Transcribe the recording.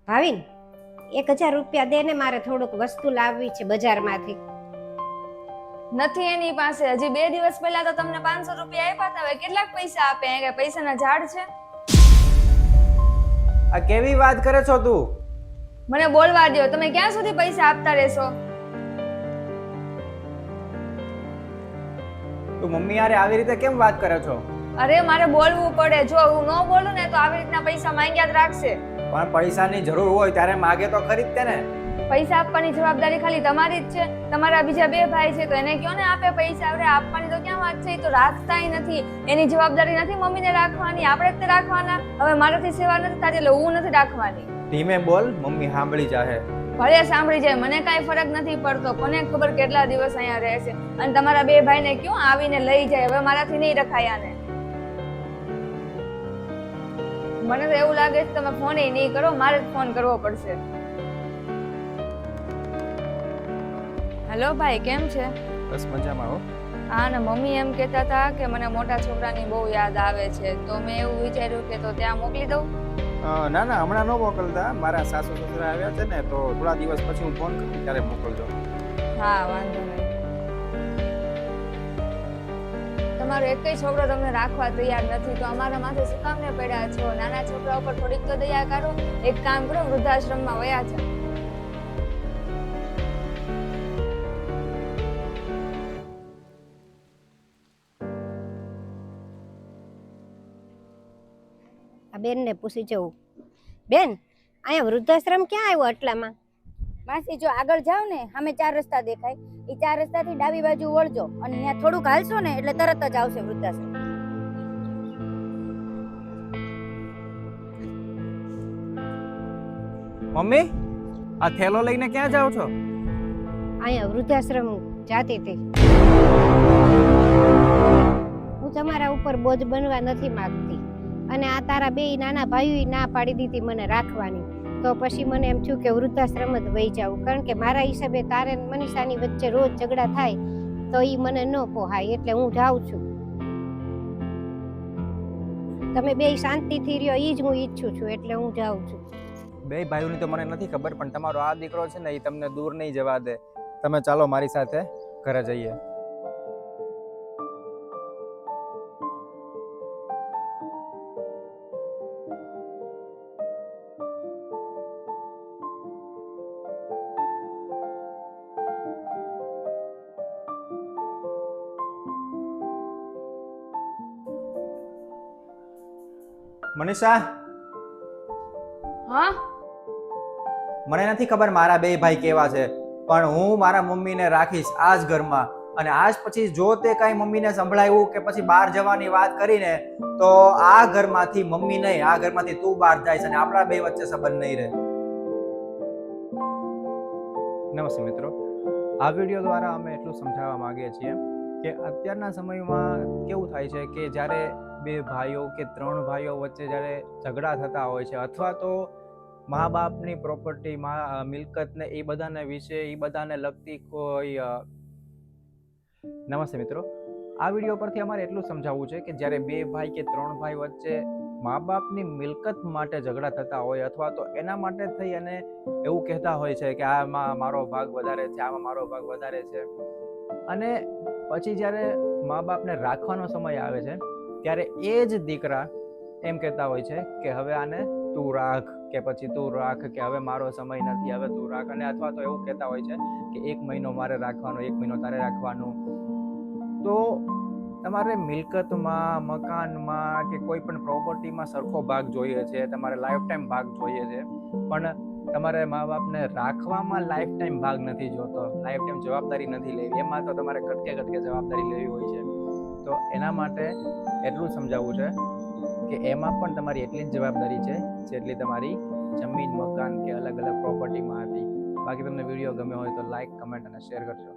ભાવિન, 1000 રૂપિયા દે ને, મારે થોડુંક વસ્તુ લાવવી છે બજારમાંથી. નથી એની પાસે. હજી 2 દિવસ પહેલા તો તમને 500 રૂપિયા આપ્યા હતા. હવે કેટલાક પૈસા આપે? કે પૈસાના ઝાડ છે? આ કેવી વાત કરે છો તું? મને બોલવા દો. તમે ક્યાં સુધી પૈસા આપતા રહેશો? તું મમ્મી યારે આવી રીતે કેમ વાત કરે છો? અરે મારે બોલવું પડે. જો હું ન બોલું ને તો આવી રીતના પૈસા માંગ્યા જ રાખશે. પણ પૈસાની જરૂર હોય ત્યારે માગે તો ખરી જ તે ને. પૈસા આપવાની જવાબદારી ખાલી તમારી જ છે. તમારા બીજા 2 ભાઈ છે તો એને કયો ને આપે પૈસા. હવે આપવાની તો ક્યાં વાત છે? એ તો રાખતાય નથી. એની જવાબદારી નથી મમ્મીને રાખવાની, આપણે જ તે રાખવાના. હવે મારાથી સેવા નથી થતી એટલે હું નથી રાખવાની. ધીમે બોલ, મમ્મી સાંભળી જાહે. ભલે સાંભળી જાય, મને કાંઈ ફરક નથી પડતો. કોને ખબર કેટલા દિવસ અહીંયા રહેશે. અને તમારા 2 ભાઈને ક્યાં આવીને લઈ જાય. હવે મારાથી નહીં રખાયા ને. મને તો એવું લાગે છે તમે ફોન નહીં કરો, મારે જ ફોન કરવો પડશે. હેલો ભાઈ, કેમ છે? બસ મજામાં હો. હા ને, મમ્મી એમ કહેતા હતા કે મને મોટા છોકરાની બહુ યાદ આવે છે, તો મેં એવું વિચાર્યું કે તો ત્યાં મોકલી દઉં. ના ના, હમણાં ન મોકલતા. મારા સાસુ સસરા આવ્યા છે ને, તો થોડા દિવસ પછી હું ફોન કરું ત્યારે મોકલજો. હા, વાંધો નહીં. તમારો એકય છોકરો તમને રાખવા તૈયાર નથી તો અમારા માથે શું કામ ને પડ્યા છો? નાના છોકરા ઉપર થોડીક તો દયા કરો. એક કામ કરો, વૃદ્ધાશ્રમમાં વયા છે. આ બેનને પૂછી જવું. બેન, અહીંયા વૃદ્ધાશ્રમ ક્યાં આવ્યો આટલામાં? માસી, જો આગળ જાવ ને, સામે 4 રસ્તા દેખાય. એ 4 રસ્તાથી ડાબી બાજુ વળજો અને ત્યાં થોડુંક હાલશો ને એટલે તરત જ આવશે વૃદ્ધાશ્રમ. મમ્મી, આ થેલો લઈને ક્યાં જાઓ છો? અહીંયા વૃદ્ધાશ્રમ જાતી હતી. હું તમારા ઉપર બોજ બનવા નથી માંગતી, અને આ તારા 2 નાના ભાઈઓ ના પાડી દીધી મને રાખવાની. તો પછી મને એમ થયું કે વૃદ્ધાશ્રમ જ વહી જાઉં, કારણ કે મારા હિસાબે તારે મનીષાની વચ્ચે રોજ ઝઘડા થાય તો એ મને ન પોહાય, એટલે હું જાઉં છું. તમે 2 શાંતિથી રહ્યો, એ જ હું ઈચ્છું છું, એટલે હું જાઉં છું. 2 ભાઈઓની તો મને નથી ખબર, પણ તમારો આ દીકરો છે ને, એ તમને દૂર નહીં જવા દે. તમે ચાલો મારી સાથે ઘરે જઈએ. મનીષા, હા, મને નથી ખબર મારા 2 ભાઈ કેવા છે, પણ હું મારા મમ્મીને રાખીશ આ જ ઘરમાં. અને આજ પછી જો તે કઈ મમ્મીને સંભળાયું કે પછી બહાર જવાની વાત કરીને, તો આ ઘરમાંથી મમ્મી નહીં, આ ઘરમાંથી તું બહાર જાય છે અને આપણા 2 વચ્ચે સંબંધ નહીં રહે. નમસ્તે મિત્રો, આ વિડીયો દ્વારા અમે એટલું સમજાવવા માંગીએ છીએ કે અત્યારના સમયમાં કેવું થાય છે કે જ્યારે 2 ભાઈઓ કે 3 ભાઈઓ વચ્ચે જ્યારે ઝઘડા થતા હોય છે, અથવા તો મા બાપની પ્રોપર્ટી, મિલકતને એ બધાને વિશે, એ બધાને લગતી કોઈ નમસ્તે મિત્રો, આ વિડીયો પરથી અમારે એટલું સમજાવવું છે કે જ્યારે 2 ભાઈ કે 3 ભાઈ વચ્ચે મા બાપની મિલકત માટે ઝઘડા થતા હોય, અથવા તો એના માટે થઈ અને એવું કહેતા હોય છે કે આમાં મારો ભાગ વધારે છે, આમાં મારો ભાગ વધારે છે, અને પછી જ્યારે મા બાપને રાખવાનો સમય આવે છે ત્યારે એ જ દીકરા એમ કહેતા હોય છે કે હવે આને તું રાખ, કે પછી તું રાખ, કે હવે મારો સમય નથી, હવે તું રાખ. અને અથવા તો એવું કહેતા હોય છે કે 1 મહિનો મારે રાખવાનો, 1 મહિનો તારે રાખવાનું. તો તમારે મિલકતમાં, મકાનમાં કે કોઈ પણ પ્રોપર્ટીમાં સરખો ભાગ જોઈએ છે, તમારે લાઈફ ટાઈમ ભાગ જોઈએ છે, પણ તમારે મા બાપને રાખવામાં લાઈફ ટાઈમ ભાગ નથી જોતો, લાઈફ ટાઈમ જવાબદારી નથી લેવી. એમાં તો તમારે કટકે કટકે જવાબદારી લેવી હોય છે. તો એના માટે એટલું સમજાવવું છે કે એમાં પણ તમારી એટલી જ જવાબદારી છે જેટલી તમારી જમીન, મકાન કે અલગ અલગ પ્રોપર્ટીમાં હતી. બાકી તમને વિડીયો ગમ્યો હોય તો લાઈક, કમેન્ટ અને શેર કરજો.